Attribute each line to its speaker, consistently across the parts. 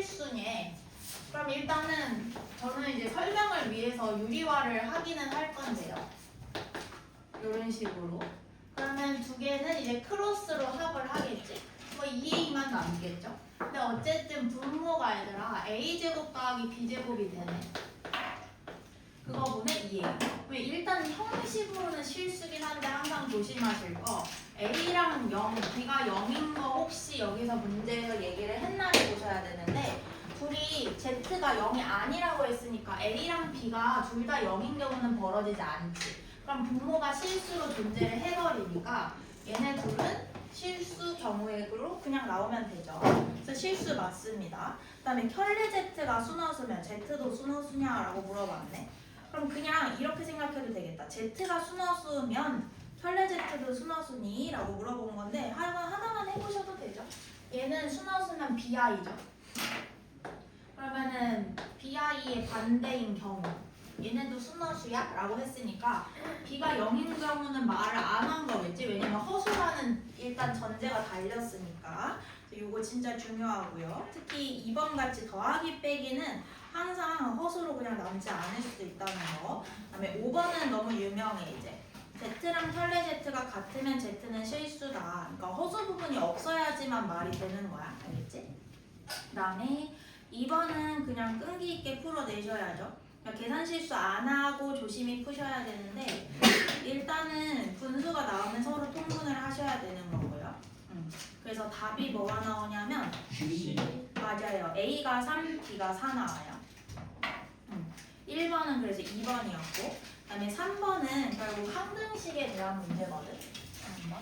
Speaker 1: 실수니? 그럼 일단은 저는 이제 설명을 위해서 유리화를 하기는 할 건데요. 이런 식으로. 그러면 두 개는 이제 크로스로 합을 하겠지. 뭐 2a만 남겠죠. 근데 어쨌든 분모가 얘들아 a제곱 더하기 b제곱이 되네. 그거분의 2a. 왜 일단 형식으로는 실수긴 한데 항상 조심하실 거 a랑 0, b가 0인 거 혹시 여기서 문제에서 얘기를 했나를 보셔야 되는데 둘이 z가 0이 아니라고 했으니까 a랑 b가 둘 다 0인 경우는 벌어지지 않지. 그럼 분모가 실수로 존재를 해버리니까 얘네 둘은 실수 경우로 그냥 나오면 되죠. 그래서 실수 맞습니다. 그 다음에 켤레 z가 순허수면 z도 순허수냐라고 물어봤네. 그럼 그냥 이렇게 생각해도 되겠다. z가 순허수면 켤레 z도 순허수니? 라고 물어본 건데 하나만 해보셔도 되죠. 얘는 순허수면 bi죠. 그러면은 bi의 반대인 경우 얘네도 순허수야? 라고 했으니까 b가 0인 경우는 말을 안 한 거겠지? 왜냐면 허수라는 일단 전제가 달렸으니까. 이거 진짜 중요하고요. 특히 2번 같이 더하기 빼기는 항상 허수로 그냥 남지 않을 수도 있다는 거. 그다음에 5번은 너무 유명해 이제. z랑 켤레 z가 같으면 z는 실수다. 그러니까 허수 부분이 없어야지만 말이 되는 거야. 알겠지? 그다음에 2번은 그냥 끈기 있게 풀어내셔야죠. 그러니까 계산 실수 안 하고 조심히 푸셔야 되는데 일단은 분수가 나오면 서로 통분을 하셔야 되는 거고요. 그래서 답이 뭐가 나오냐면 맞아요. A가 3, B가 4 나와요. 1번은 그래서 2번이었고 그 다음에 3번은 결국 항등식에 대한 문제거든. 3번.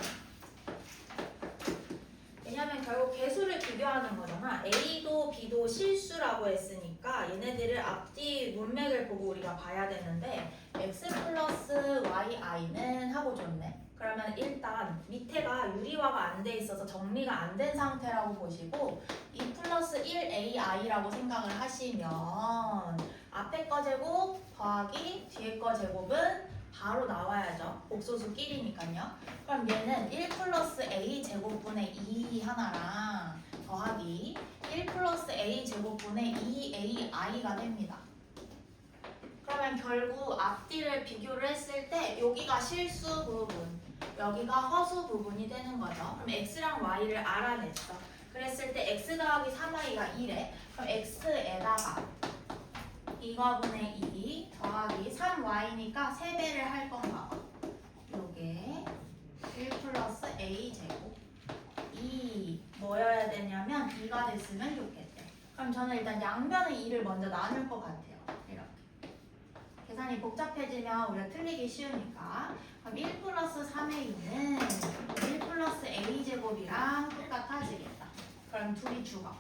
Speaker 1: 왜냐면 결국 개수를 비교하는 거잖아. A도 B도 실수라고 했으니까 얘네들을 앞뒤 문맥을 보고 우리가 봐야 되는데 x 플러스 yi는 하고 줬네. 그러면 일단 밑에가 유리화가 안 돼 있어서 정리가 안 된 상태라고 보시고 2 플러스 1ai라고 생각을 하시면 앞에 거 제곱 더하기 뒤에 거 제곱은 바로 나와야죠. 복소수끼리니까요. 그럼 얘는 1 플러스 a 제곱분의 2 하나랑 더하기 1 플러스 a 제곱분의 2ai가 됩니다. 그러면 결국 앞뒤를 비교를 했을 때 여기가 실수 부분, 여기가 허수 부분이 되는 거죠. 그럼 x랑 y를 알아냈어. 그랬을 때 x 더하기 3y가 1에 그럼 x에다가 이거분의 2 더하기 3y니까 3배를 할 건가 봐. 요게 1 플러스 a 제곱 2 뭐여야 되냐면 2가 됐으면 좋겠대. 그럼 저는 일단 양변의 2를 먼저 나눌 것 같아요. 이렇게. 계산이 복잡해지면 우리가 틀리기 쉬우니까. 그럼 1 플러스 3의 2는 1 플러스 a 제곱이랑 똑같아지겠다. 그럼 둘이 죽어.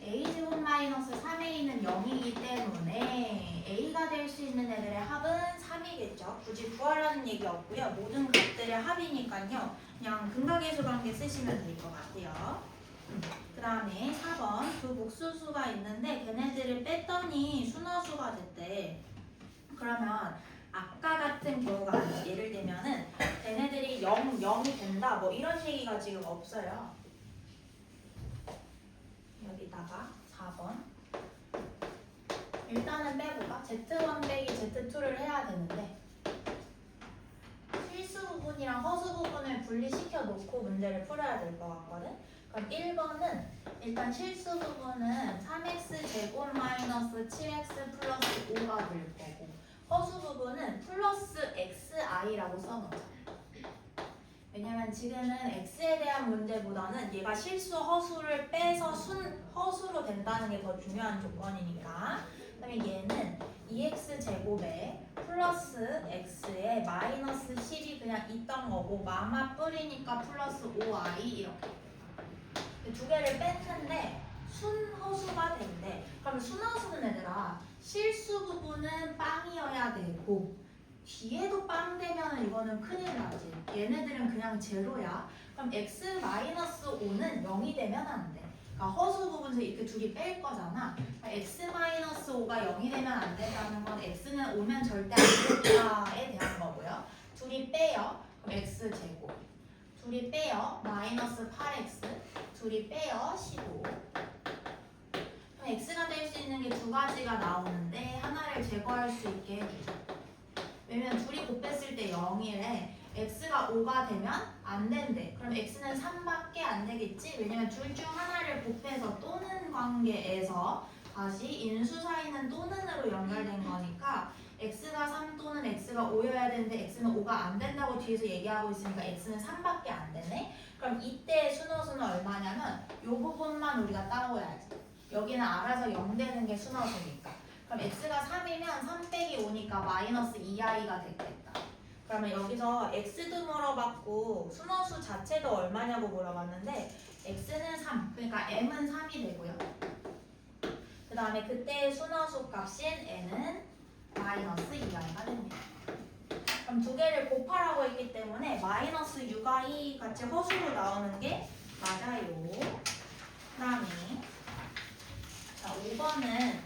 Speaker 1: a제곱 마이너스 3a는 0이기 때문에 a가 될 수 있는 애들의 합은 3이겠죠. 굳이 구하라는 얘기 없고요. 모든 값들의 합이니까요. 그냥 근각계수 관계 쓰시면 될 것 같아요. 그 다음에 4번 두 복수수가 있는데 걔네들을 뺐더니 순허수가 됐대. 그러면 아까 같은 경우가 아니에요. 예를 들면은 걔네들이 0이 된다 뭐 이런 얘기가 지금 없어요. 여기다가 4번 일단은 빼볼까? Z1 빼기 Z2를 해야 되는데 실수 부분이랑 허수 부분을 분리시켜 놓고 문제를 풀어야 될 것 같거든? 그럼 1번은 일단 실수 부분은 3x 제곱 마이너스 7x 플러스 5가 될 거고 허수 부분은 플러스 xi라고 써놓자. 왜냐면 지금은 x에 대한 문제보다는 얘가 실수 허수를 빼서 허수로 된다는 게 더 중요한 조건이니까. 그다음에 얘는 2x 제곱에 플러스 x에 마이너스 10이 그냥 있던 거고 마마 뿌리니까 플러스 5i 이렇게. 두 개를 뺐는데 순허수가 된대. 그럼 순허수는 얘들아 실수 부분은 빵이어야 되고 뒤에도 빵 되면 이거는 큰일 나지. 얘네들은 그냥 제로야. 그럼 x-5는 0이 되면 안 돼. 그러니까 허수 부분에서 이렇게 둘이 뺄 거잖아. 그러니까 x-5가 0이 되면 안 된다는 건 x는 오면 절대 안 된다에 대한 거고요. 둘이 빼요. 그럼 x제곱. 둘이 빼요. 마이너스 8x. 둘이 빼요. 15. x가 될 수 있는 게 두 가지가 나오는데 하나를 제거할 수 있게 해주죠. 왜냐면 둘이 곱했을 때 0이래. x가 5가 되면 안 된대. 그럼 x는 3밖에 안 되겠지? 왜냐면 둘 중 하나를 곱해서 또는 관계에서 다시 인수 사이는 또는으로 연결된 거니까 x가 3 또는 x가 5여야 되는데 x는 5가 안 된다고 뒤에서 얘기하고 있으니까 x는 3밖에 안 되네. 그럼 이때 순호수는 얼마냐면 이 부분만 우리가 따오야지. 여기는 알아서 0 되는 게 순호수니까. 그럼 x가 3이면 3 빼기 5니까 마이너스 2i가 됐겠다. 그러면 여기서 x도 물어봤고 순호수 자체도 얼마냐고 물어봤는데 x는 3, 그러니까 m은 3이 되고요. 그 다음에 그때의 순호수 값인 n은 마이너스 2i가 됩니다. 그럼 두 개를 곱하라고 했기 때문에 마이너스 6i 같이 허수로 나오는 게 맞아요. 그 다음에 자 5번은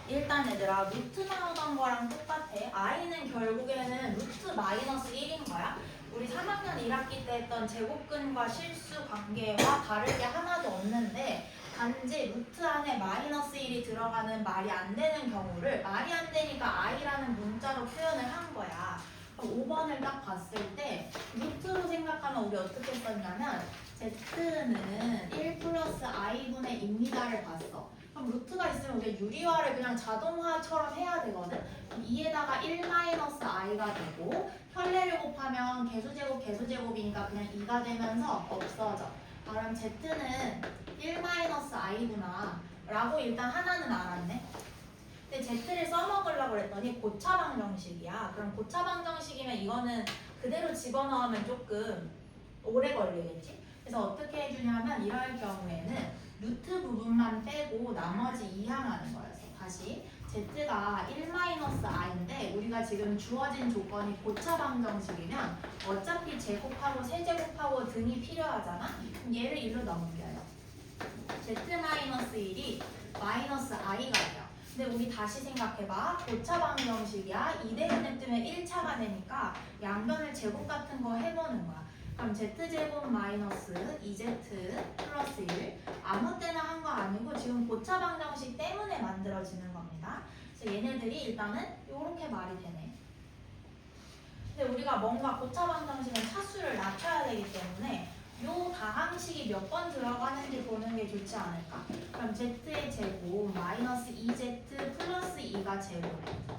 Speaker 1: 일단 얘들아 루트 나오던 거랑 똑같아. i는 결국에는 루트 마이너스 1인 거야. 우리 3학년 1학기 때 했던 제곱근과 실수 관계와 다를 게 하나도 없는데 단지 루트 안에 마이너스 1이 들어가는 말이 안 되는 경우를 말이 안 되니까 i라는 문자로 표현을 한 거야. 5번을 딱 봤을 때 루트로 생각하면 우리 어떻게 썼냐면 z는 1 플러스 i분의 2입니다를 봤어. 그럼 루트가 있으면 우리가 유리화를 그냥 자동화처럼 해야 되거든. 그럼 2에다가 1 마이너스 i가 되고 현례를 곱하면 개수제곱이니까 그냥 2가 되면서 없어져. 그럼 z는 1 마이너스 i구나 라고 일단 하나는 알았네. 근데 z를 써먹으려고 그랬더니 고차방정식이야. 그럼 고차방정식이면 이거는 그대로 집어넣으면 조금 오래 걸리겠지? 그래서 어떻게 해주냐면 이럴 경우에는 루트 부분만 빼고 나머지 이항하는 거였어. 다시 z가 1-i인데 우리가 지금 주어진 조건이 고차방정식이면 어차피 제곱하고 세제곱하고 등이 필요하잖아? 그럼 얘를 일로 넘겨요. z-1이 마이너스 i가 돼요. 근데 우리 다시 생각해봐. 고차방정식이야. 2대근을 뜨면 1차가 되니까 양변을 제곱 같은 거 해보는 거야. 그럼 z제곱 마이너스 2z 플러스 1 아무 때나 한 거 아니고 지금 고차방정식 때문에 만들어지는 겁니다. 그래서 얘네들이 일단은 이렇게 말이 되네. 근데 우리가 뭔가 고차방정식은 차수를 낮춰야 되기 때문에 요 다항식이 몇 번 들어가는지 보는 게 좋지 않을까? 그럼 z의 제곱 마이너스 2z 플러스 2가 제곱이야.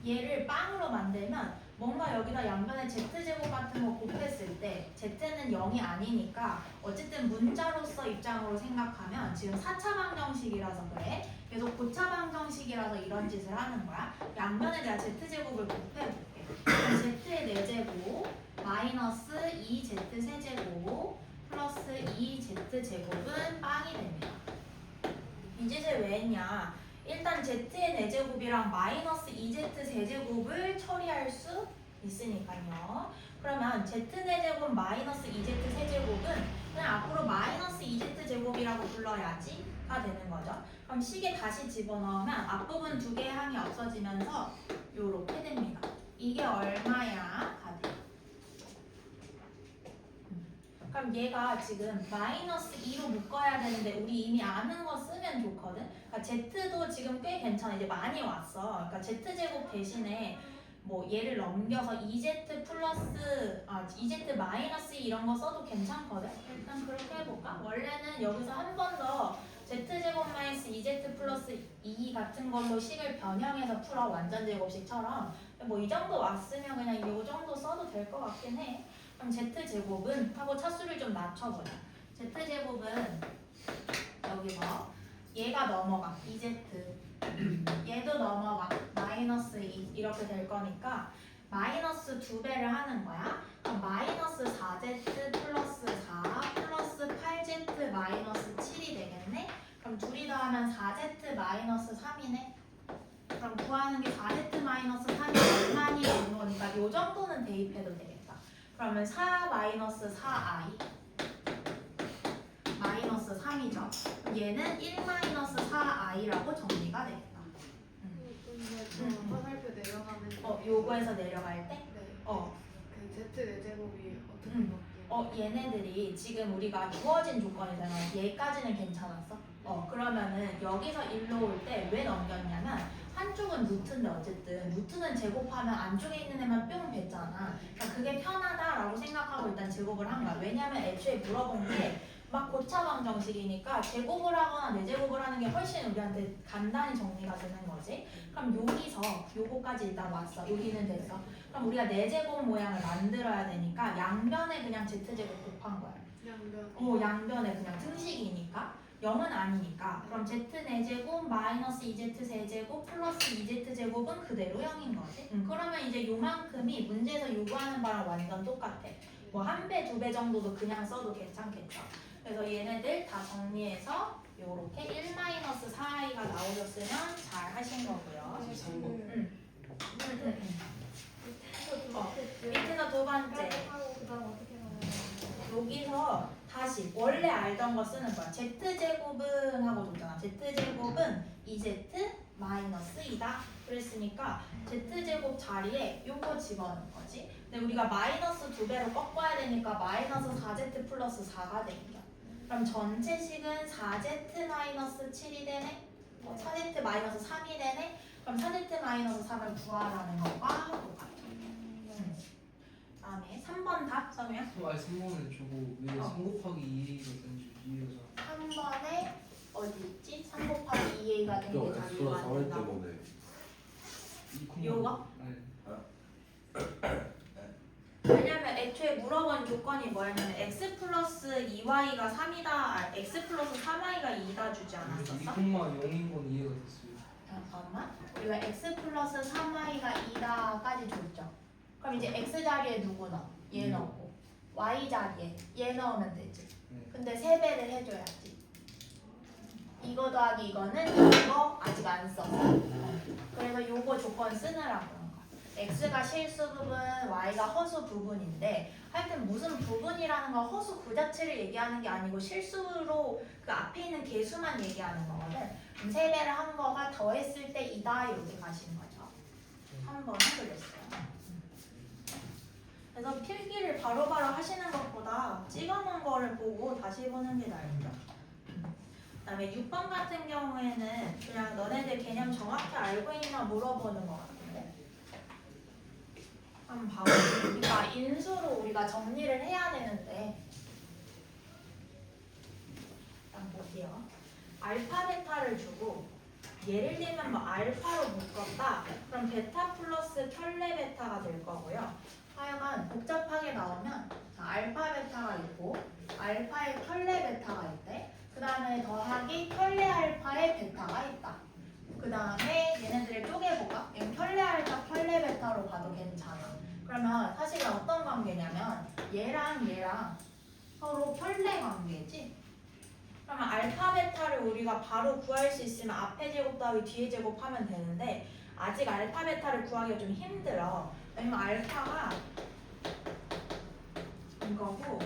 Speaker 1: 얘를 빵으로 만들면 뭔가 여기다 양변에 z제곱 같은 거 곱했을 때 z는 0이 아니니까 어쨌든 문자로서 입장으로 생각하면 지금 4차 방정식이라서 그래. 계속 고차방정식이라서 이런 짓을 하는 거야. 양변에 내가 z제곱을 곱해볼게. z의 4제곱 마이너스 2z 세제곱 플러스 2z 제곱은 빵이 됩니다. 이 짓을 왜 했냐? 일단 z의 4제곱이랑 마이너스 2z 세제곱을 처리할 수 있으니까요. 그러면 z4제곱 마이너스 2z 세제곱은 그냥 앞으로 마이너스 2z 제곱이라고 불러야지가 되는 거죠. 그럼 식에 다시 집어넣으면 앞부분 두 개의 항이 없어지면서 요렇게 됩니다. 이게 얼마야? 가 돼. 그럼 얘가 지금 마이너스 2로 묶어야 되는데 우리 이미 아는 거 쓰면 좋거든. 그러니까 z도 지금 꽤 괜찮아. 이제 많이 왔어. 그러니까 z제곱 대신에 뭐 얘를 넘겨서 2z 플러스 2z 마이너스 이런 거 써도 괜찮거든. 일단 그렇게 해볼까? 원래는 여기서 한 번 더 z제곱 마이너스 2z 플러스 2 같은 걸로 식을 변형해서 풀어. 완전 제곱식처럼. 뭐 이 정도 왔으면 그냥 이 정도 써도 될 것 같긴 해. 그럼 z제곱은 하고 차수를 좀 낮춰보자. z제곱은 여기 뭐 얘가 넘어가 2z 얘도 넘어가 마이너스 2 이렇게 될 거니까 마이너스 2배를 하는 거야. 그럼 마이너스 4z 플러스 4 플러스 8z 마이너스 7이 되겠네. 그럼 둘이 더하면 4z 마이너스 3이네. 그럼 구하는 게 4z 마이너스 3이 얼마니 되는 거니까 요 정도는 대입해도 되겠다. 그러면 4 마이너스 4i 마이너스 3이죠. 얘는 1 마이너스 4i라고 정리가 되겠다.
Speaker 2: 화살표 내려가는
Speaker 1: 요거에서 내려갈 때?
Speaker 2: 네.
Speaker 1: 어.
Speaker 2: 그 z 4제곱이 어떻게 바뀌어요?
Speaker 1: 얘네들이 지금 우리가 주어진 조건이잖아. 얘까지는 괜찮았어? 그러면은 여기서 일로 올 때 왜 넘겼냐면 한쪽은 루트인데 어쨌든 루트는 제곱하면 안쪽에 있는 애만 뿅 뱉잖아. 그러니까 그게 편하다라고 생각하고 일단 제곱을 한 거야. 왜냐면 애초에 물어본 게 막 고차방정식이니까 제곱을 하거나 내제곱을 하는 게 훨씬 우리한테 간단히 정리가 되는 거지. 그럼 여기서 요거까지 일단 왔어. 여기는 됐어. 그럼 우리가 내제곱 모양을 만들어야 되니까 양변에 그냥 z제곱 곱한 거야.
Speaker 2: 양변.
Speaker 1: 양변에 그냥 등식이니까 0은 아니니까 그럼 z 4제곱 마이너스 2z 세제곱 플러스 2z 제곱은 그대로 0인 거지. 그러면 이제 요만큼이 문제에서 요구하는 바랑 완전 똑같아. 뭐 1배, 2배 정도도 그냥 써도 괜찮겠죠. 그래서 얘네들 다 정리해서 요렇게 1-4i가 나오셨으면 잘 하신 거고요.
Speaker 3: 3번.
Speaker 1: 밑에서 두 번째. 여기서 다시 원래 알던 거 쓰는 거야. z제곱은 하고 줬잖아. z제곱은 2z 마이너스 2다. 그랬으니까 z제곱 자리에 요거 집어넣은 거지. 근데 우리가 마이너스 2배로 꺾어야 되니까 마이너스 4z 플러스 4가 되니까. 그럼 전체식은 4z 마이너스 7이 되네. 4z 마이너스 3이 되네. 그럼 4z 마이너스 3을 구하라는 거가 똑같아. 다음에 3번 답 써면
Speaker 3: 아니 3번을 주고 왜 3 곱하기 2a거든지 이해가
Speaker 1: 3번에 어디 있지? 3 곱하기 2a가 된 게 자리로 만든다고. 요거?
Speaker 3: 네.
Speaker 1: 왜냐면 애초에 물어본 조건이 뭐였냐면 x 플러스 2y가 3이다, x 플러스 3y가 2다 주지 않았었어?
Speaker 3: 2,0인 건 이해가 됐어요.
Speaker 1: 잠깐만. 우리가 x 플러스 3y가 2다까지 줬죠. 그럼 이제 x 자리에 누구 넣어? 얘 넣고 y 자리에 얘 넣으면 되지.
Speaker 3: 네.
Speaker 1: 근데 3배를 해줘야지. 이거 더하기 이거는 이거 아직 안 썼어. 그래서 요거 조건 쓰느라고 그런 거야. x가 실수 부분, y가 허수 부분인데 하여튼 무슨 부분이라는 건 허수 그 자체를 얘기하는 게 아니고 실수로 그 앞에 있는 개수만 얘기하는 거거든. 그럼 3배를 한 거가 더했을 때 이다 이렇게 가시는 거죠. 한번 해보겠어요. 그래서 필기를 바로바로 하시는 것보다 찍어놓은 거를 보고 다시 보는 게 나을죠. 그다음에 6번 같은 경우에는 그냥 너네들 개념 정확히 알고 있나 물어보는 것 같은데 한번 봐보세요. 그러니까 인수로 우리가 정리를 해야 되는데 일단 볼게요. 알파 베타를 주고 예를 들면 뭐 알파로 묶었다. 그럼 베타 플러스 켤레 베타가 될 거고요. 하여간 복잡하게 나오면 자, 알파 베타가 있고 알파에 켤레 베타가 있대. 그 다음에 더하기 켤레 알파에 베타가 있다. 그 다음에 얘네들을 쪼개볼까? 켤레 알파 켤레 베타로 봐도 괜찮아. 그러면 사실은 어떤 관계냐면 얘랑 서로 켤레 관계지. 그러면 알파 베타를 우리가 바로 구할 수 있으면 앞에 제곱 더하기 뒤에 제곱하면 되는데 아직 알파 베타를 구하기가 좀 힘들어. 왜냐면 알파가 이거고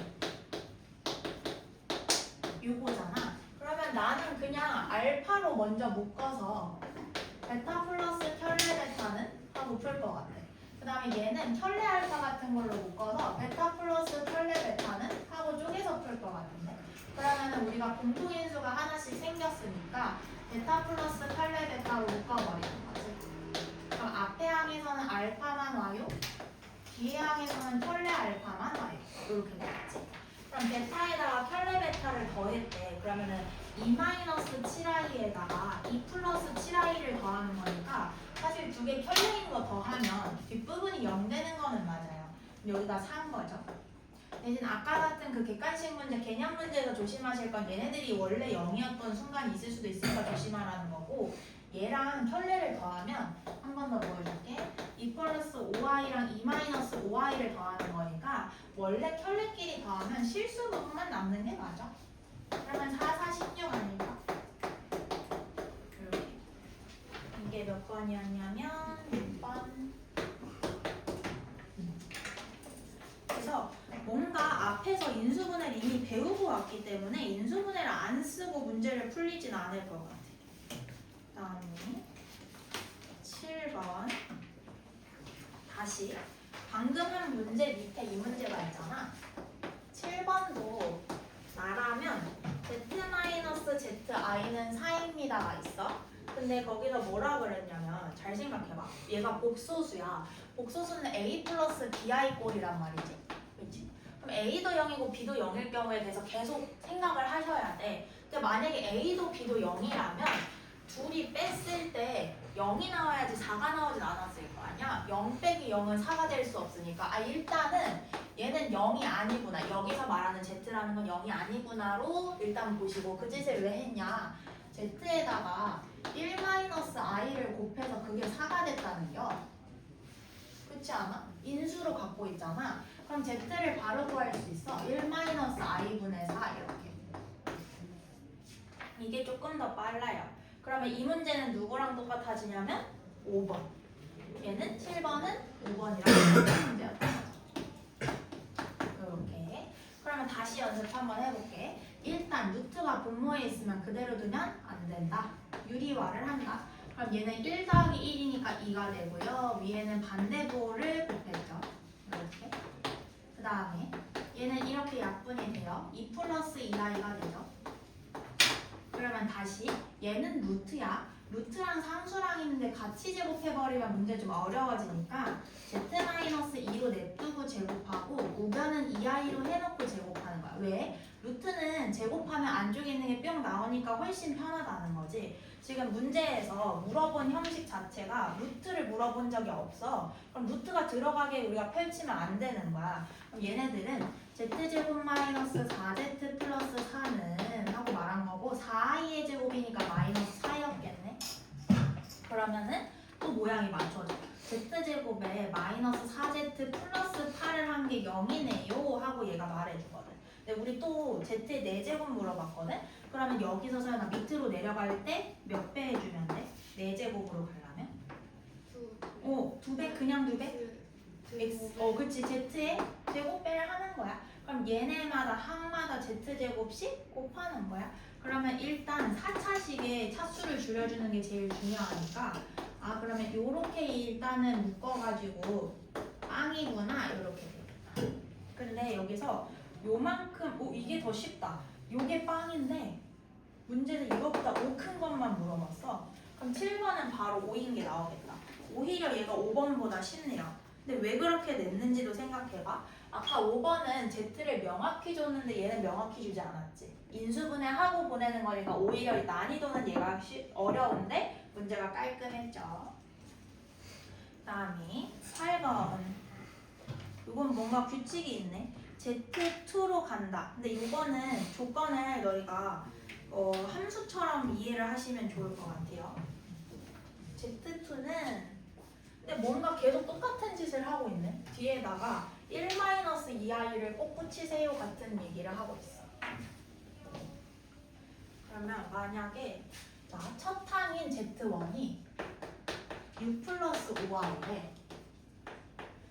Speaker 1: 요거잖아. 그러면 나는 그냥 알파로 먼저 묶어서 베타 플러스 켤레 베타는 하고 풀 것 같아. 그 다음에 얘는 켤레 알파 같은 걸로 묶어서 베타 플러스 켤레 베타는 하고 쪼개서 풀 것 같은데. 그러면 우리가 공통인수가 하나씩 생겼으니까 베타 플러스 켤레 베타로 묶어버리는 거지. 그럼 앞에 항에서는 알파만 와요. 뒤에 항에서는 켤레 알파만 와요. 이렇게 되겠지. 그럼 베타에다가 켤레 베타를 더했대. 그러면은 2-7i에다가 2 플러스 7i를 더하는 거니까 사실 두 개 켤레인 거 더하면 뒷부분이 0 되는 거는 맞아요. 근데 여기가 4인 거죠. 대신 아까 같은 그 객관식 문제, 개념 문제에서 조심하실 건 얘네들이 원래 0이었던 순간이 있을 수도 있으니까 조심하라는 거고 얘랑 켤레를 더하면 한 번 더 보여줄게. 2 플러스 5i랑 2 마이너스 5i를 더하는 거니까 원래 켤레끼리 더하면 실수 부분만 남는 게 맞아. 그러면 4, 4, 16 아닐까? 이렇게. 이게 몇 번이었냐면 6번. 그래서 뭔가 앞에서 인수분해를 이미 배우고 왔기 때문에 인수분해를 안 쓰고 문제를 풀리진 않을 것 같아. 다음에 7번. 다시 방금 한 문제 밑에 이 문제가 있잖아. 7번도 나라면 z-zi i는 4입니다가 있어. 근데 거기서 뭐라 그랬냐면 잘 생각해봐. 얘가 복소수야. 복소수는 a 플러스 bi 꼴이란 말이지. 그렇지? 그럼 a도 0이고 b도 0일 경우에 대해서 계속 생각을 하셔야 돼. 근데 만약에 a도 b도 0이라면 둘이 뺐을 때 0이 나와야지 4가 나오진 않았을 거 아니야? 0 빼기 0은 4가 될 수 없으니까 일단은 얘는 0이 아니구나. 여기서 말하는 z라는 건 0이 아니구나로 일단 보시고 그 짓을 왜 했냐? z에다가 1-i를 곱해서 그게 4가 됐다는 겨. 그렇지 않아? 인수로 갖고 있잖아. 그럼 z를 바로 구할 수 있어. 1-i분의 4 이렇게. 이게 조금 더 빨라요. 그러면 이 문제는 누구랑 똑같아지냐면 5번. 얘는 7번은 5번이랑 문제였던 거죠. 이렇게. 그러면 다시 연습 한번 해볼게. 일단 루트가 분모에 있으면 그대로 두면 안 된다. 유리화를 한다. 그럼 얘는 1 더하기 1이니까 2가 되고요. 위에는 반대부호를 곱했죠. 이렇게. 그 다음에 얘는 이렇게 약분이 돼요. 2 플러스 2i가 되죠. 그러면 다시 얘는 루트야. 루트랑 상수랑 있는데 같이 제곱해버리면 문제 좀 어려워지니까 z-2로 냅두고 제곱하고 우변은 2i로 해놓고 제곱하는 거야. 왜? 루트는 제곱하면 안쪽에 있는 게 뿅 나오니까 훨씬 편하다는 거지. 지금 문제에서 물어본 형식 자체가 루트를 물어본 적이 없어. 그럼 루트가 들어가게 우리가 펼치면 안 되는 거야. 그럼 얘네들은 z제곱 마이너스 4z 플러스 4는 하고 말한 거고 4i의 제곱이니까 마이너스 4였겠네. 그러면은 또 모양이 맞춰져. z제곱에 마이너스 4z 플러스 8을 한 게 0이네요 하고 얘가 말해주거든. 근데 우리 또 z의 4제곱 물어봤거든. 그러면 여기서 서연아 밑으로 내려갈 때 몇 배 해주면 돼? 4제곱으로 가려면? 2배? 그냥 2배? x, 그치. z의 제곱배를 하는 거야. 그럼 얘네마다 항마다 z제곱씩 곱하는 거야. 그러면 일단 4차식의 차수를 줄여주는 게 제일 중요하니까 그러면 요렇게 일단은 묶어가지고 빵이구나 이렇게 되겠다. 근데 여기서 요만큼 이게 더 쉽다. 요게 빵인데 문제는 이거보다 5 큰 것만 물어봤어. 그럼 7번은 바로 5인 게 나오겠다. 오히려 얘가 5번보다 쉽네요. 근데 왜 그렇게 냈는지도 생각해봐. 아까 5번은 z를 명확히 줬는데 얘는 명확히 주지 않았지. 인수분해하고 보내는 거니까 오히려 난이도는 얘가 어려운데 문제가 깔끔했죠. 다음이 8번. 이건 뭔가 규칙이 있네. Z2로 간다. 근데 이거는 조건을 너희가 함수처럼 이해를 하시면 좋을 것 같아요. Z2는 근데 뭔가 계속 똑같은 짓을 하고 있네. 뒤에다가 1-2i를 꼭 붙이세요 같은 얘기를 하고 있어. 그러면 만약에 첫 항인 Z1이 6 플러스 5i래.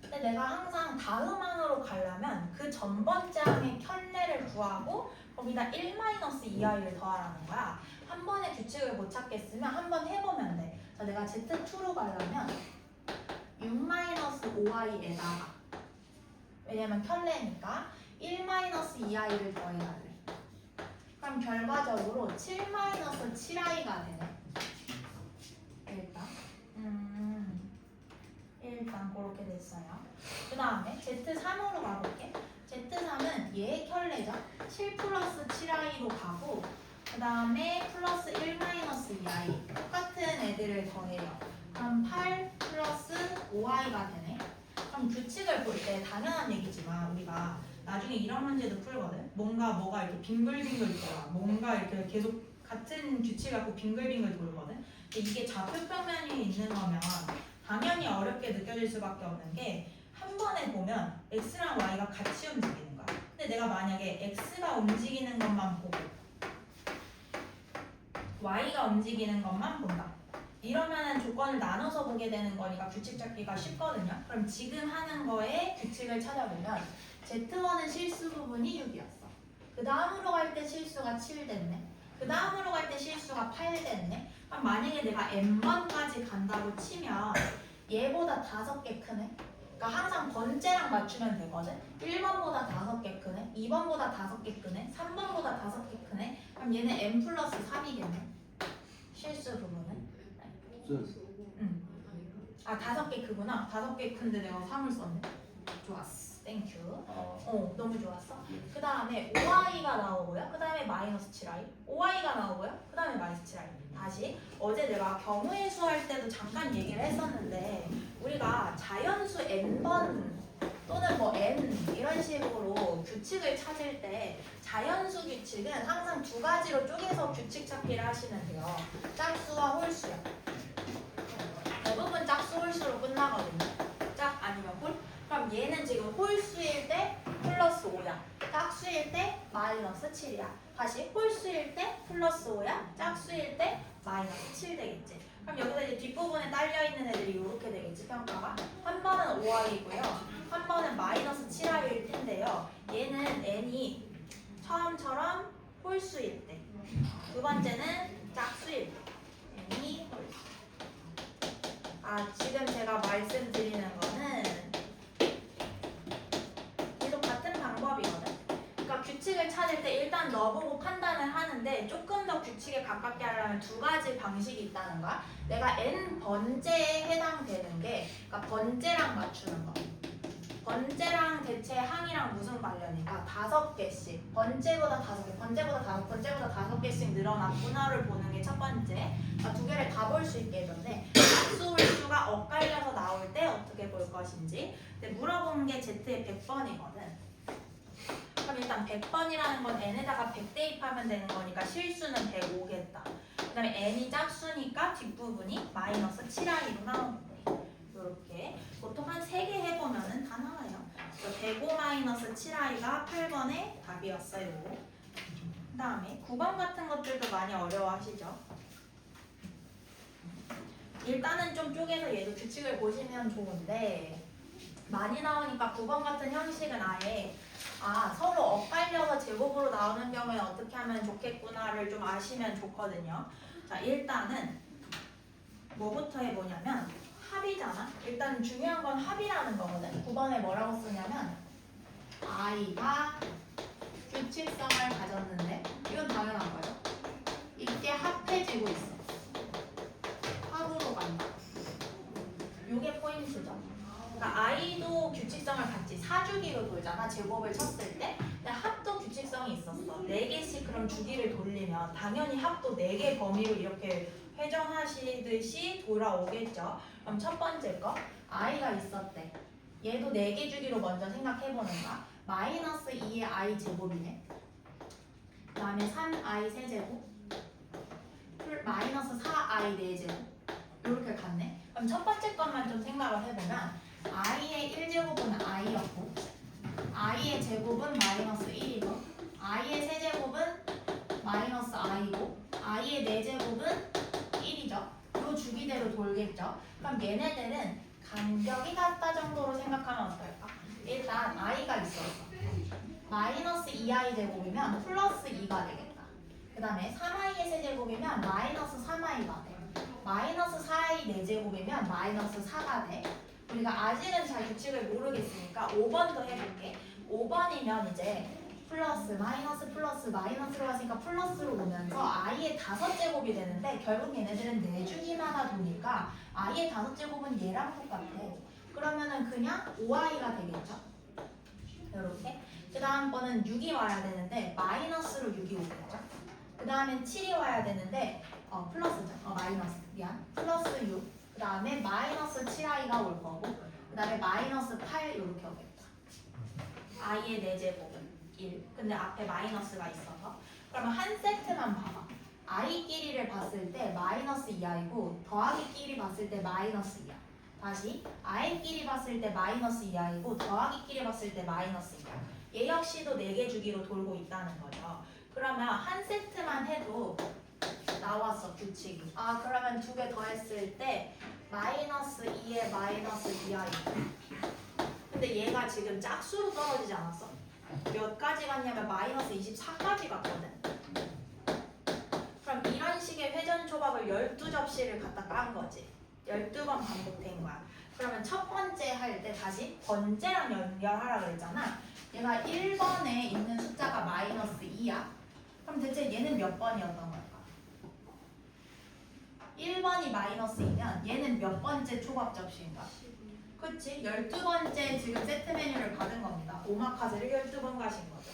Speaker 1: 근데 내가 항상 다음 항으로 가려면 그 전번째 항의 켤레를 구하고 거기다 1-2i를 더하라는 거야. 한 번에 규칙을 못 찾겠으면 한 번 해보면 돼. 자, 내가 Z2로 가려면 6-5i에다가 왜냐면 켤레니까 1-2i를 더해달래. 그럼 결과적으로 7-7i가 되네. 일단 그렇게 됐어요. 그 다음에 Z3으로 가볼게. Z3은 얘의 켤레죠. 7 플러스 7i로 가고 그 다음에 플러스 1-2i 똑같은 애들을 더해요. 그럼 8 플러스 5i가 되네. 그럼 규칙을 볼 때 당연한 얘기지만 우리가 나중에 이런 문제도 풀거든. 뭐가 이렇게 빙글빙글 돌아. 뭔가 이렇게 계속 같은 규칙 갖고 빙글빙글 돌거든. 근데 이게 좌표평면이 있는 거면 당연히 어렵게 느껴질 수밖에 없는 게 한 번에 보면 x랑 y가 같이 움직이는 거야. 근데 내가 만약에 x가 움직이는 것만 보고 y가 움직이는 것만 본다. 이러면은 조건을 나눠서 보게 되는 거니까 규칙 찾기가 쉽거든요. 그럼 지금 하는 거에 규칙을 찾아보면 Z1은 실수 부분이 6이었어. 그 다음으로 갈 때 실수가 7 됐네. 그 다음으로 갈 때 실수가 8 됐네. 그럼 만약에 내가 n번까지 간다고 치면 얘보다 5개 크네. 그러니까 항상 번째랑 맞추면 되거든. 1번보다 5개 크네. 2번보다 5개 크네. 3번보다 5개 크네. 그럼 얘는 n 플러스 3이겠네. 실수 부분은. 아 5개 크구나. 5개 큰데 내가 3을 썼네. 좋았어. 땡큐. 너무 좋았어. 그 다음에 5i가 나오고요. 그 다음에 마이너스 7i. 5i가 나오고요. 그 다음에 마이너스 7i. 다시 어제 내가 경우의 수 할 때도 잠깐 얘기를 했었는데 우리가 자연수 n번 또는 뭐 n 이런 식으로 규칙을 찾을 때 자연수 규칙은 항상 두 가지로 쪼개서 규칙 찾기를 하시면 돼요. 짝수와 홀수요. 대부분 짝수 홀수로 끝나거든요. 짝 아니면 홀. 그럼 얘는 지금 홀수일 때 플러스 5야. 짝수일 때 마이너스 7이야. 다시 홀수일 때 플러스 5야. 짝수일 때 마이너스 7 되겠지. 그럼 여기서 이제 뒷부분에 딸려있는 애들이 이렇게 되겠지, 평가가. 한 번은 5i고요. 한 번은 마이너스 7i일 텐데요. 얘는 n이 처음처럼 홀수일 때. 두 번째는 짝수일 때. n이 홀수. 지금 제가 말씀드리는 거는 계속 같은 방법이거든. 그러니까 규칙을 찾을 때 일단 넣어보고 판단을 하는데 조금 더 규칙에 가깝게 하려면 두 가지 방식이 있다는 거야. 내가 n 번째에 해당되는 게, 그러니까 번째랑 맞추는 거. 번째랑 대체 항이랑 무슨 관련일까? 5개씩. 번째보다 5개, 번째보다 5, 번째보다 5개씩 늘어났구나를 보는 게 첫 번째. 그러니까 두 개를 다 볼 수 있게 해줬네. 짝수 홀수가 엇갈려서 나올 때 어떻게 볼 것인지. 근데 물어본 게 Z의 100번이거든. 그럼 일단 100번이라는 건 n에다가 100 대입하면 되는 거니까 실수는 105겠다. 그 다음에 n이 짝수니까 뒷부분이 마이너스 7i로 나오는데 이렇게 보통 한 3개 해보면은 다 나와요. 105 마이너스 7i가 8번의 답이었어요. 그 다음에 9번 같은 것들도 많이 어려워하시죠? 일단은 좀 쪼개서 얘도 규칙을 보시면 좋은데 많이 나오니까 9번 같은 형식은 아예 서로 엇갈려서 제곱으로 나오는 경우에 어떻게 하면 좋겠구나를 좀 아시면 좋거든요. 자, 일단은 뭐부터 해보냐면 합이잖아. 일단 중요한 건 합이라는 거거든. 9번에 뭐라고 쓰냐면 i가 규칙성을 가졌는데 이건 당연한 거예요. 이게 합해지고 있어. 합으로 간다. 요게 포인트죠. 그러니까 i도 규칙성을 갖지. 사주기로 돌잖아. 제곱을 쳤을 때. 근데 합도 규칙성이 있었어. 4개씩 그럼 주기를 돌리면 당연히 합도 4개 범위로 이렇게 회전하시듯이 돌아오겠죠. 그럼 첫 번째 거 i가 있었대. 얘도 4개 주기로 먼저 생각해보는 거야. 마이너스 2의 i 제곱이네. 그 다음에 3i 세제곱 마이너스 4i 4제곱 이렇게 갔네. 그럼 첫 번째 것만 좀 생각을 해보면 i의 1제곱은 i였고 i의 제곱은 마이너스 1이고 i의 세제곱은 마이너스 i고 i의 4제곱은 1이죠. 요 주기대로 돌겠죠. 그럼 얘네들은 간격이 같다 정도로 생각하면 어떨까? 일단 i가 있었어. 마이너스 2i 제곱이면 플러스 2가 되겠다. 그 다음에 3i의 세제곱이면 마이너스 3i가 돼. 마이너스 4i 4제곱이면 마이너스 4가 돼. 우리가 아직은 잘 규칙을 모르겠으니까 5번 더 해볼게. 5번이면 이제 플러스 마이너스로 갔으니까 플러스로 오면서 i의 5제곱이 되는데 결국 얘네들은 4주기만 하다 보니까 i의 5제곱은 얘랑 똑같아. 그러면은 그냥 5i가 되겠죠. 이렇게. 그 다음 번은 6이 와야 되는데 마이너스로 6이 오겠죠. 그 다음엔 7이 와야 되는데 플러스죠. 마이너스. 미안. 플러스 6. 그 다음에 마이너스 7i가 올 거고 그 다음에 마이너스 8 이렇게 오겠다. i의 4제곱은 1. 근데 앞에 마이너스가 있어서 그러면 한 세트만 봐봐. i끼리를 봤을 때 마이너스 2i고 더하기끼리 봤을 때 마이너스 2야. 다시 i끼리 봤을 때 마이너스 2i고 더하기끼리 봤을 때 마이너스 2야. 얘 역시도 4개 주기로 돌고 있다는 거죠. 그러면 한 세트만 해도 나왔어 규칙이. 그러면 2개 더했을 때 마이너스 2에 마이너스 2i. 근데 얘가 지금 짝수로 떨어지지 않았어? 몇 가지 갔냐면 마이너스 24까지 갔거든. 그럼 이런 식의 회전 초밥을 12접시를 갖다 깐 거지. 12번 반복된 거야. 그러면 첫 번째 할 때 다시 번째랑 연결하라 그랬잖아. 얘가 1번에 있는 숫자가 마이너스 2야. 그럼 대체 얘는 몇 번이었던 걸까? 1번이 마이너스이면 얘는 몇 번째 초밥 접시인가?
Speaker 2: 12.
Speaker 1: 그치? 12번째 지금 세트 메뉴를 받은 겁니다. 오마카세를 12번 가신 거죠.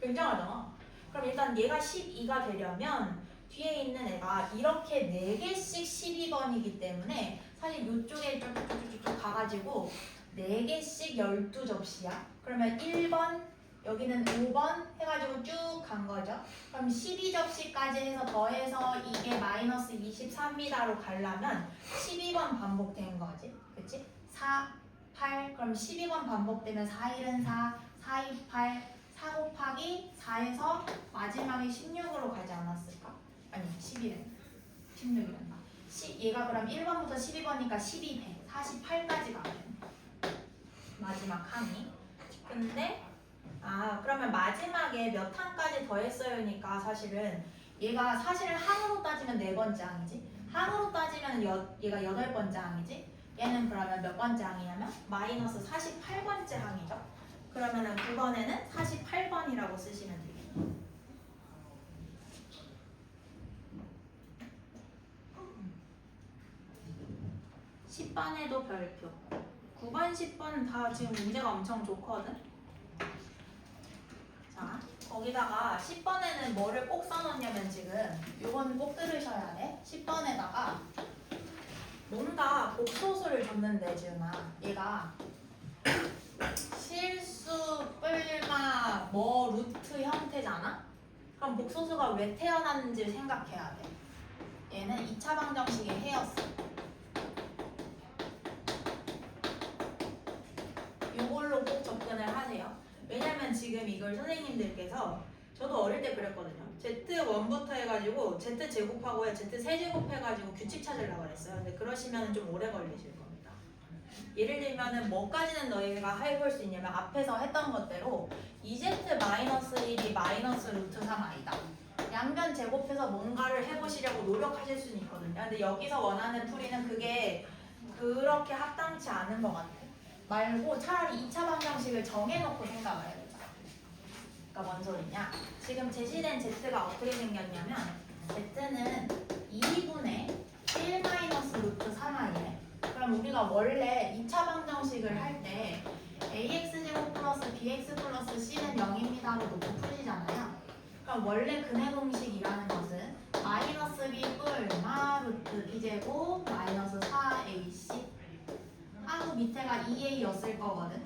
Speaker 1: 굉장하잖아. 그럼 일단 얘가 12가 되려면 뒤에 있는 애가 이렇게 4개씩 12번이기 때문에 사실 이쪽에 쭉쭉쭉쭉 가가지고 4개씩 12접시야. 그러면 1번, 여기는 5번 해가지고 쭉 간 거죠. 그럼 12접시까지 해서 더해서 이게 마이너스 23m로 가려면 12번 반복된 거지. 그치? 4, 8, 그럼 12번 반복되면 4, 1은 4, 4, 2, 8, 4 곱하기 4에서 마지막에 16으로 가지 않았을까? 아니 11은 16이란다. 얘가 그럼 1번부터 12번이니까 12, 100, 48까지 가면 마지막 항이. 근데 그러면 마지막에 몇 항까지 더했어요니까 사실은 얘가 사실은 항으로 따지면 4번째 항이지. 항으로 따지면 얘가 8번째 항이지. 얘는 그러면 몇 번째 항이냐면 마이너스 48번째 항이죠. 그러면은 9번에는 48번이라고 쓰시면 되겠네요. 10번에도 별표. 9번, 10번 다 지금 문제가 엄청 좋거든. 자, 거기다가 10번에는 뭐를 꼭 써놓냐면 지금 이건 꼭 들으셔야 돼. 10번에다가 뭔가 복소수를 줬는데 지금아 얘가 실수 뿔마 뭐 루트 형태잖아? 그럼 복소수가 왜 태어났는지를 생각해야 돼. 얘는 2차 방정식의 해였어. 이걸로 꼭 접근을 하세요. 왜냐면 지금 이걸 선생님들께서 저도 어릴 때 그랬거든요. Z1부터 해가지고 Z제곱하고 Z3제곱 해가지고 규칙 찾으려고 그랬어요. 근데 그러시면 좀 오래 걸리실 겁니다. 예를 들면은 뭐까지는 너희가 해볼 수 있냐면 앞에서 했던 것대로 2Z-1이 마이너스 루트 3i다. 양변 제곱해서 뭔가를 해보시려고 노력하실 수는 있거든요. 근데 여기서 원하는 풀이는 그게 그렇게 합당치 않은 것 같아. 말고 차라리 2차 방정식을 정해놓고 생각을 해보자. 그러니까 뭔 소리냐? 지금 제시된 Z가 어떻게 생겼냐면 Z는 2분의 1 마이너스 루트 3i래. 그럼 우리가 원래 2차 방정식을 할 때 ax제곱 플러스 bx 플러스 c는 0입니다로 놓고 푸시잖아요. 그럼 원래 근해 공식이라는 것은 마이너스 b 뿔마 루트 b제곱 마이너스 4ac 하고 밑에가 2a였을 거거든.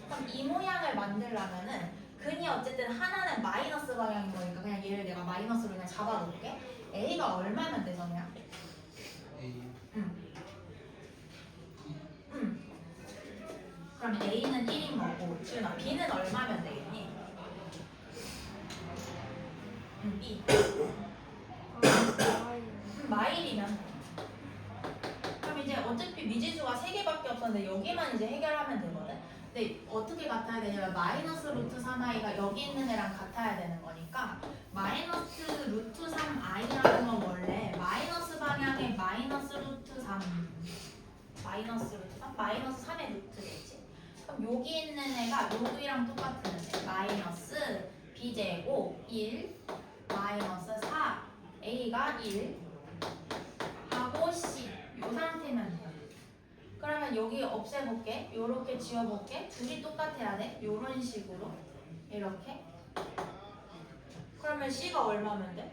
Speaker 1: 그럼 이 모양을 만들려면은 근이 어쨌든 하나는 마이너스 방향인 거니까 그냥 얘를 내가 마이너스로 그냥 잡아놓을게. a가 얼마면 되서냐?
Speaker 3: A
Speaker 1: 그럼 a는 1인 거고 지훈아 b는 얼마면 되겠니? b 마일이면 돼. 그럼 이제 어차피 미지수가 3개밖에 없었는데 여기만 이제 해결하면 되거든. 근데 어떻게 같아야 되냐면 마이너스 루트 3i가 여기 있는 애랑 같아야 되는 거니까 마이너스 루트 3i라는 건 원래 마이너스 방향의 마이너스 루트 3 마이너스 루트 3? 마이너스 3의 루트겠지. 그럼 여기 있는 애가 여기랑 똑같은 애 마이너스 b제곱 1 마이너스 4 a가 1 하고 c 요 상태면 돼. 그러면 여기 없애볼게. 요렇게 지워볼게. 둘이 똑같아야 돼. 요런 식으로 이렇게. 그러면 C가 얼마면 돼?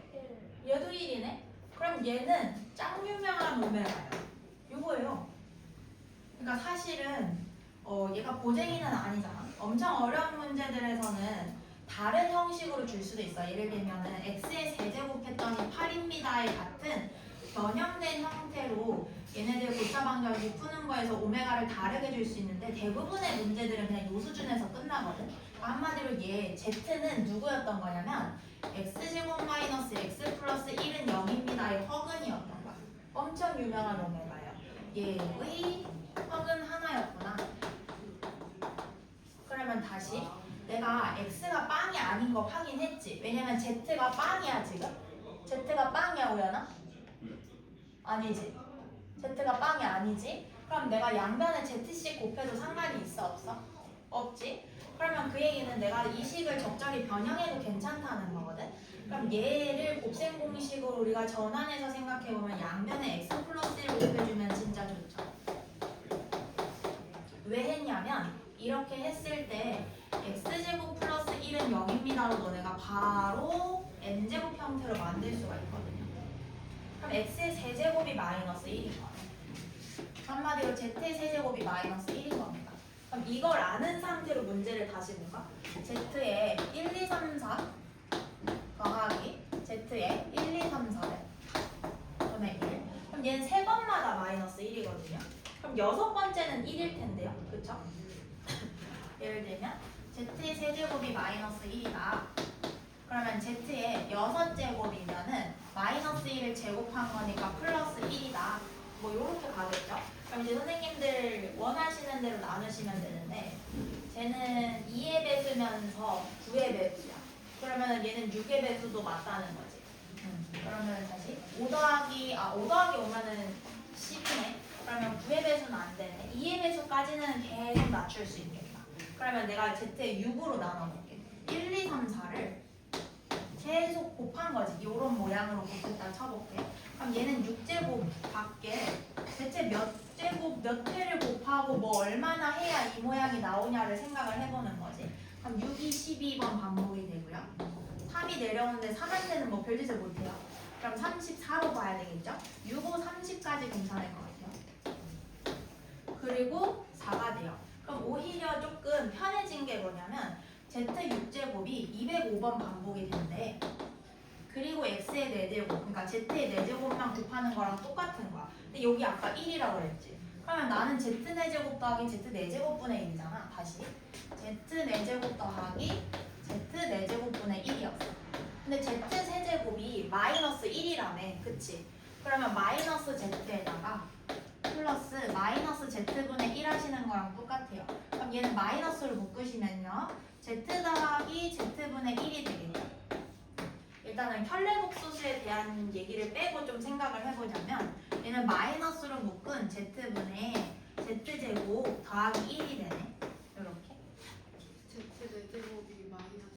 Speaker 1: 얘도 1이네. 그럼 얘는 짱 유명한 오메가예요. 요거예요. 그러니까 사실은 얘가 고쟁이는 아니잖아. 엄청 어려운 문제들에서는 다른 형식으로 줄 수도 있어. 예를 들면은 x의 세제곱했더니 8입니다의 같은 변형된 형태로 얘네들 고차 방정식 푸는 거에서 오메가를 다르게 줄 수 있는데 대부분의 문제들은 그냥 요 수준에서 끝나거든. 한마디로 얘 Z는 누구였던 거냐면 x제곱 마이너스 x 플러스 1은 0입니다의 허근이었던 거야. 엄청 유명한 오메가예요. 얘의 허근 하나였구나. 그러면 다시 내가 x가 빵이 아닌 거 확인했지. 왜냐면 z가 빵이야 지금. z가 빵이야 우연아? 아니지. z가 빵이 아니지. 그럼 내가 양변에 z씩 곱해도 상관이 있어 없어? 없지. 그러면 그 얘기는 내가 이 식을 적절히 변형해도 괜찮다는 거거든. 그럼 얘를 곱셈 공식으로 우리가 전환해서 생각해보면 양면에 x 플러스 1 곱해주면 진짜 좋죠. 왜 했냐면 이렇게 했을 때 x제곱 플러스 1은 0입니다로 너네가 바로 n제곱 형태로 만들 수가 있거든요. 그럼 x의 세제곱이 마이너스 1인 거예요. 한마디로 z의 세제곱이 마이너스 1인 겁니다. 그럼 이걸 아는 상태로 문제를 다시 볼까? z의 1, 2, 3, 4 더하기 z의 1, 2, 3, 4를 분의 1. 그럼 얘는 세 번마다 마이너스 1이거든요. 그럼 여섯 번째는 1일 텐데요. 그쵸? 예를 들면 z의 세제곱이 마이너스 1이다. 그러면 z의 여섯 제곱이면은 마이너스 1을 제곱한 거니까 플러스 1이다. 뭐 요렇게 가겠죠? 그럼 이제 선생님들 원하시는 대로 나누시면 되는데 쟤는 2의 배수면서 9의 배수야. 그러면 얘는 6의 배수도 맞다는 거지. 그러면 다시 5 더하기 5면은 10이네. 그러면 9의 배수는 안 되네. 2의 배수까지는 계속 낮출 수 있겠다. 그러면 내가 z의 6으로 나눠볼게. 1, 2, 3, 4를 계속 곱한 거지. 이런 모양으로 곱했다 쳐볼게. 그럼 얘는 6제곱 밖에 대체 몇 제곱 몇 회를 곱하고 뭐 얼마나 해야 이 모양이 나오냐를 생각을 해보는 거지. 그럼 6이 12번 반복이 되고요. 3이 내려오는데 3한테는 뭐 별짓을 못해요. 그럼 34로 봐야 되겠죠? 6, 5, 30까지 괜찮을 것 같아요. 그리고 4가 돼요. 그럼 오히려 조금 편해진 게 뭐냐면 z6제곱이 205번 반복이 된대. 그리고 x의 4제곱, 그러니까 z의 4제곱만 곱하는 거랑 똑같은 거야. 근데 여기 아까 1이라고 그랬지. 그러면 나는 z 4제곱 더하기 z 4제곱분의 1이잖아. 다시 z 4제곱 더하기 z 4제곱분의 1이었어. 근데 z 세제곱이 마이너스 1이라며. 그치? 그러면 마이너스 z에다가 플러스 마이너스 z분의 1 하시는 거랑 똑같아요. 그럼 얘는 마이너스를 묶으시면요 z 더하기 z분의 1이 되겠죠. 일단은 혈례복수수에 대한 얘기를 빼고 좀 생각을 해보자면 얘는 마이너스로 묶은 z분의 z제곱 더하기 1이 되네.